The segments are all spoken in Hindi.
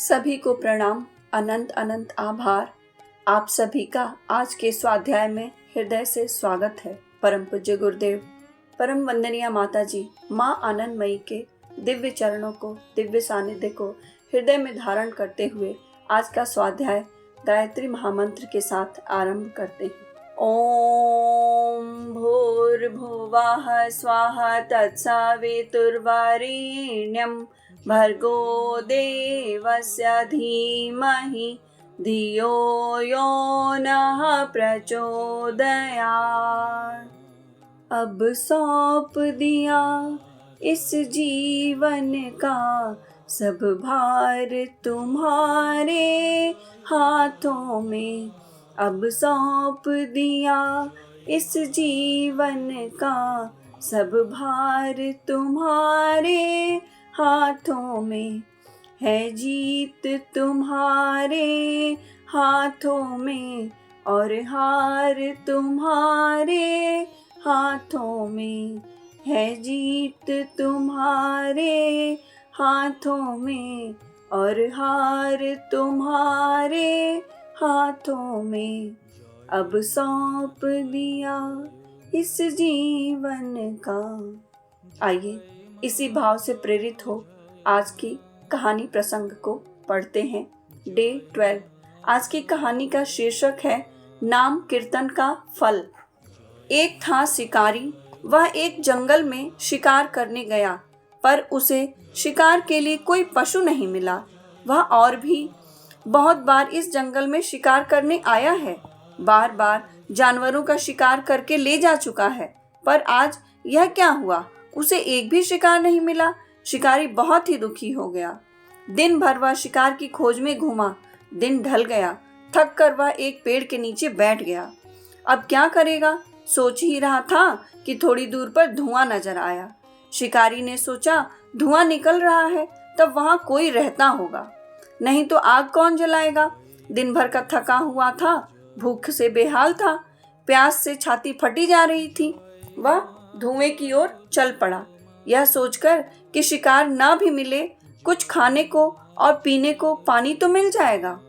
सभी को प्रणाम, अनंत अनंत आभार। आप सभी का आज के स्वाध्याय में हृदय से स्वागत है। परम पूज्य गुरुदेव, परम वंदनीय माता जी, माँ आनंदमयी के दिव्य चरणों को, दिव्य सानिध्य को हृदय में धारण करते हुए आज का स्वाध्याय गायत्री महामंत्र के साथ आरंभ करते हैं। ओम भूर्भुवः स्वाहा तत्सवितुर्वरेण्यं भर्गो देवस्य धीमहि धियो यो नः प्रचोदयात्। अब सौंप दिया इस जीवन का सब भार तुम्हारे हाथों में। अब सौंप दिया इस जीवन का सब भार तुम्हारे हाथों में। है जीत तुम्हारे हाथों में और हार तुम्हारे हाथों में। है जीत तुम्हारे हाथों में और हार तुम्हारे हाथों में। अब सौंप दिया इस जीवन का। आइए इसी भाव से प्रेरित हो आज की कहानी प्रसंग को पढ़ते हैं। डे 12। आज की कहानी का शीर्षक है नाम कीर्तन का फल। एक था शिकारी, वह एक जंगल में शिकार करने गया, पर उसे शिकार के लिए कोई पशु नहीं मिला। वह और भी बहुत बार इस जंगल में शिकार करने आया है, बार बार जानवरों का शिकार करके ले जा चुका है, पर आज यह क्या हुआ, उसे एक भी शिकार नहीं मिला। शिकारी बहुत ही दुखी हो गया। दिन भर वह शिकार की खोज में घूमा। दिन ढल गया, थक कर वह एक पेड़ के नीचे बैठ गया। अब क्या करेगा, सोच ही रहा था कि थोड़ी दूर पर धुआं नजर आया। शिकारी ने सोचा धुआं निकल रहा है, तब वहां कोई रहता होगा, नहीं तो आग कौन जलाएगा। दिन भर का थका हुआ था, भूख से बेहाल था, प्यास से छाती फटी जा रही थी। वह धुएं की ओर चल पड़ा, यह सोचकर कि शिकार ना भी मिले, कुछ खाने को और पीने को पानी तो मिल जाएगा।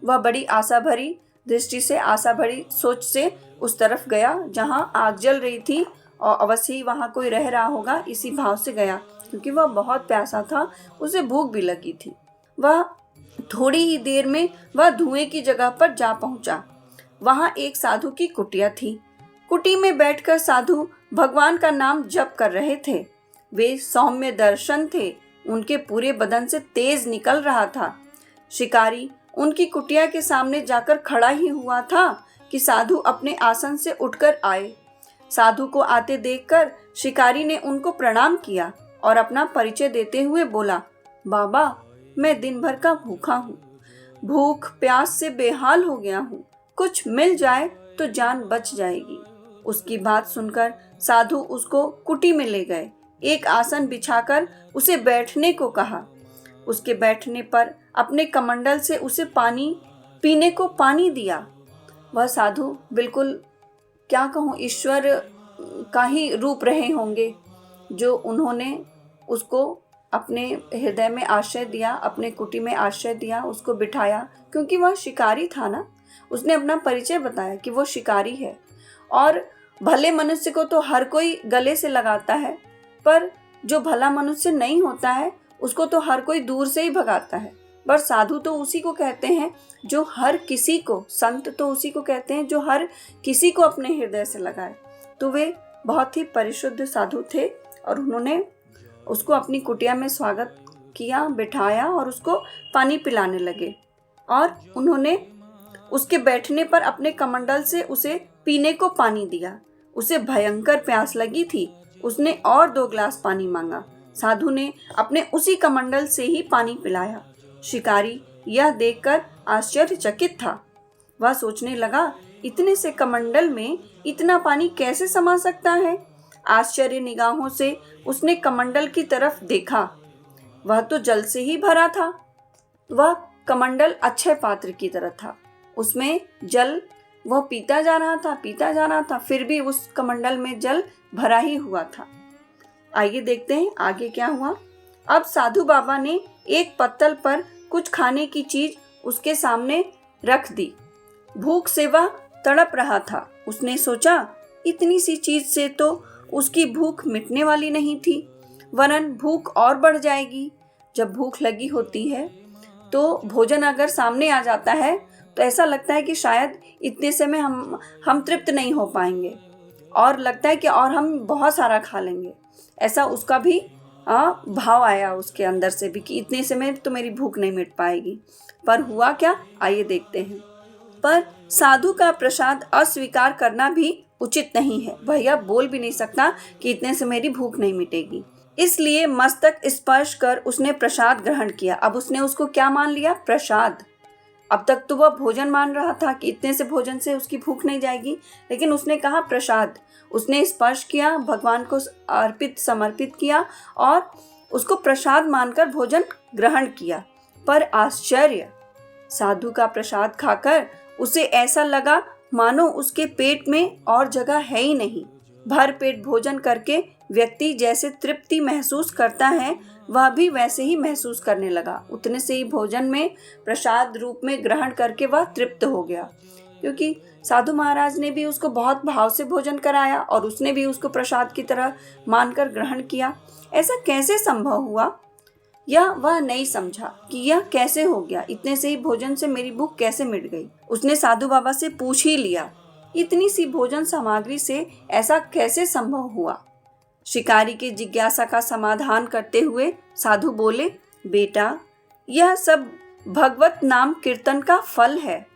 वह बड़ी आशा भरी दृष्टि से, आशा भरी सोच से उस तरफ गया जहां आग जल रही थी, और अवश्य ही वहां कोई रह रहा होगा, इसी भाव से गया, क्योंकि वह बहुत प्यासा था, उसे भूख भी लगी थी। वह थोड़ी ही देर में वह धुएं की जगह पर जा पहुंचा। वहां एक साधु की कुटिया थी। कुटी में बैठकर साधु भगवान का नाम जप कर रहे थे। वे सौम्य दर्शन थे, उनके पूरे बदन से तेज निकल रहा था। शिकारी उनकी कुटिया के सामने जाकर खड़ा ही हुआ था कि साधु अपने आसन से उठकर आए। साधु को आते देखकर शिकारी ने उनको प्रणाम किया और अपना परिचय देते हुए बोला, बाबा, मैं दिन भर का भूखा हूँ, भूख प्यास से बेहाल हो गया हूँ, कुछ मिल जाए तो जान बच जाएगी। उसकी बात सुनकर साधु उसको कुटी में ले गए, एक आसन बिछाकर उसे बैठने को कहा। उसके बैठने पर अपने कमंडल से उसे पानी पीने को पानी दिया। वह साधु बिल्कुल, क्या कहूँ, ईश्वर का ही रूप रहे होंगे, जो उन्होंने उसको अपने हृदय में आश्रय दिया, अपने कुटी में आश्रय दिया, उसको बिठाया, क्योंकि वह शिकारी था ना। उसने अपना परिचय बताया कि वो शिकारी है, और भले मनुष्य को तो हर कोई गले से लगाता है, पर जो भला मनुष्य नहीं होता है उसको तो हर कोई दूर से ही भगाता है। पर साधु तो उसी को कहते हैं जो हर किसी को, संत तो उसी को कहते हैं जो हर किसी को अपने हृदय से लगाए। तो वे बहुत ही परिशुद्ध साधु थे, और उन्होंने उसको अपनी कुटिया में स्वागत किया, बिठाया और उसको पानी पिलाने लगे। और उन्होंने उसके बैठने पर अपने कमंडल से उसे पीने को पानी दिया। उसे भयंकर प्यास लगी थी, उसने और 2 गिलास पानी मांगा। साधु ने अपने उसी कमंडल से ही पानी पिलाया। शिकारी यह देखकर आश्चर्यचकित था। वह सोचने लगा, इतने से कमंडल में इतना पानी कैसे समा सकता है। आश्चर्य निगाहों से उसने कमंडल की तरफ देखा, वह तो जल से ही भरा था। वह कमंडल अक्षय पात्र की तरह था, उसमें जल वह पीता जा रहा था, फिर भी उस कमंडल में जल भरा ही हुआ था। आइए देखते हैं आगे क्या हुआ। अब साधु बाबा ने एक पत्तल पर कुछ खाने की चीज उसके सामने रख दी। भूख से वह तड़प रहा था। उसने सोचा इतनी सी चीज से तो उसकी भूख मिटने वाली नहीं थी, वरन भूख और बढ़ जाएगी। जब भूख लगी होती है तो भोजन अगर सामने आ जाता है तो ऐसा लगता है कि शायद इतने से में हम तृप्त नहीं हो पाएंगे, और लगता है कि और हम बहुत सारा खा लेंगे। ऐसा उसका भी भाव आया उसके अंदर से भी कि इतने से में तो मेरी भूख नहीं मिट पाएगी। पर हुआ क्या, आइए देखते हैं। पर साधु का प्रसाद अस्वीकार करना भी उचित नहीं है। वह यह बोल भी नहीं सकता कि इतने से मेरी भूख नहीं मिटेगी। इसलिए मस्तक स्पर्श कर उसने प्रसाद ग्रहण किया। अब उसने उसको क्या मान लिया? प्रसाद। अब तक तो वह भोजन मान रहा था कि इतने से भोजन से उसकी भूख नहीं जाएगी, लेकिन उसने कहा प्रसाद। उसने स्पर्श किया, भगवान को समर्पित किया और उसको प्रसाद मानकर भोजन ग्रहण किया। पर आश्चर्य, साधु का प्रसाद खाकर उसे ऐसा लगा मानो उसके पेट में और जगह है ही नहीं। भर पेट भोजन करके व्यक्ति जैसे तृप्ति महसूस करता है, वह भी वैसे ही महसूस करने लगा। उतने से ही भोजन में प्रसाद रूप में ग्रहण करके वह तृप्त हो गया, क्योंकि साधु महाराज ने भी उसको बहुत भाव से भोजन कराया और उसने भी उसको प्रसाद की तरह मानकर ग्रहण किया। ऐसा कैसे संभव हुआ, यह वह नहीं समझा कि यह कैसे हो गया। इतने से ही भोजन से मेरी भूख कैसे मिट गई। उसने साधु बाबा से पूछ ही लिया, इतनी सी भोजन सामग्री से ऐसा कैसे संभव हुआ। शिकारी की जिज्ञासा का समाधान करते हुए साधु बोले, बेटा, यह सब भगवत नाम कीर्तन का फल है।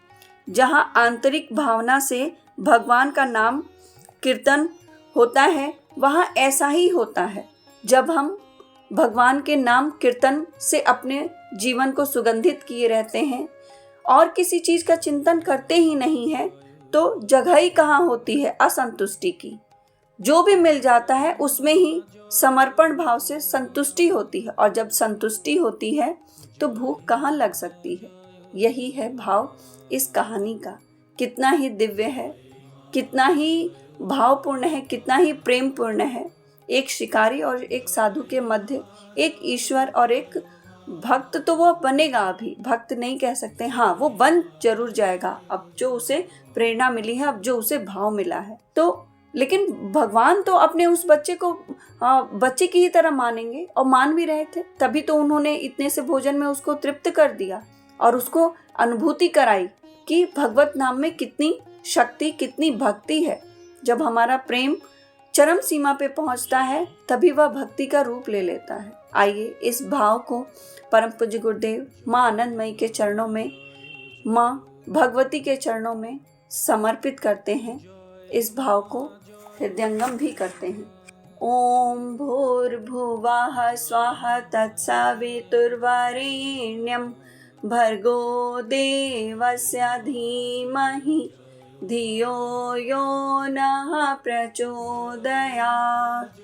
जहाँ आंतरिक भावना से भगवान का नाम कीर्तन होता है, वहाँ ऐसा ही होता है। जब हम भगवान के नाम कीर्तन से अपने जीवन को सुगंधित किए रहते हैं और किसी चीज का चिंतन करते ही नहीं है, तो जगह ही कहाँ होती है असंतुष्टि की। जो भी मिल जाता है उसमें ही समर्पण भाव से संतुष्टि होती है, और जब संतुष्टि होती है तो भूख कहाँ लग सकती है। यही है भाव इस कहानी का। कितना ही दिव्य है, कितना ही भावपूर्ण है, कितना ही प्रेमपूर्ण है। एक शिकारी और एक साधु के मध्य एक ईश्वर और एक भक्त, तो वो बनेगा, अभी भक्त नहीं कह सकते, हाँ वो बन जरूर जाएगा। अब जो उसे प्रेरणा मिली है, अब जो उसे भाव मिला है, तो लेकिन भगवान तो अपने उस बच्चे को बच्चे की ही तरह मानेंगे, और मान भी रहे थे। तभी तो उन्होंने इतने से भोजन में उसको तृप्त कर दिया और उसको अनुभूति कराई कि भगवत नाम में कितनी शक्ति, कितनी भक्ति है। जब हमारा प्रेम चरम सीमा पे पहुंचता है, तभी वह भक्ति का रूप ले लेता है। आइए इस भाव को परम पूज्य गुरुदेव माँ आनंदमयी के चरणों में, माँ भगवती के चरणों में समर्पित करते हैं। इस भाव को हृदयंगम भी करते हैं। ओम भूर्भुवः स्वाहा तत्सवितुर्वरेण्यं भर्गो देवस्य धीमहि धियो यो नः प्रचोदयात्।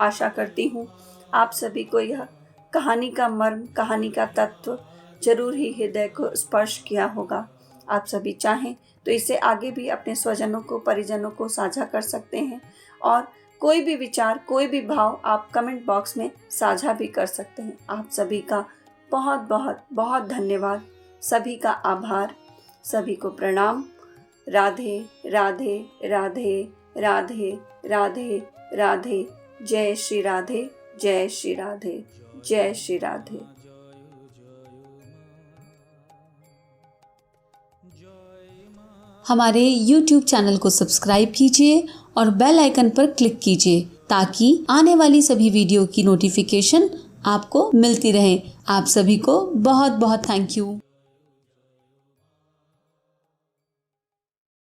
आशा करती हूँ आप सभी को यह कहानी का मर्म, कहानी का तत्व जरूर ही हृदय को स्पर्श किया होगा। आप सभी चाहें तो इसे आगे भी अपने स्वजनों को, परिजनों को साझा कर सकते हैं, और कोई भी विचार, कोई भी भाव आप कमेंट बॉक्स में साझा भी कर सकते हैं। आप सभी का बहुत बहुत बहुत धन्यवाद, सभी का आभार, सभी को प्रणाम। राधे राधे राधे राधे राधे राधे। जय श्री राधे, जय श्री राधे, जय श्री राधे। हमारे YouTube चैनल को सब्सक्राइब कीजिए और बेल आइकन पर क्लिक कीजिए ताकि आने वाली सभी वीडियो की नोटिफिकेशन आपको मिलती रहे। आप सभी को बहुत बहुत थैंक यू।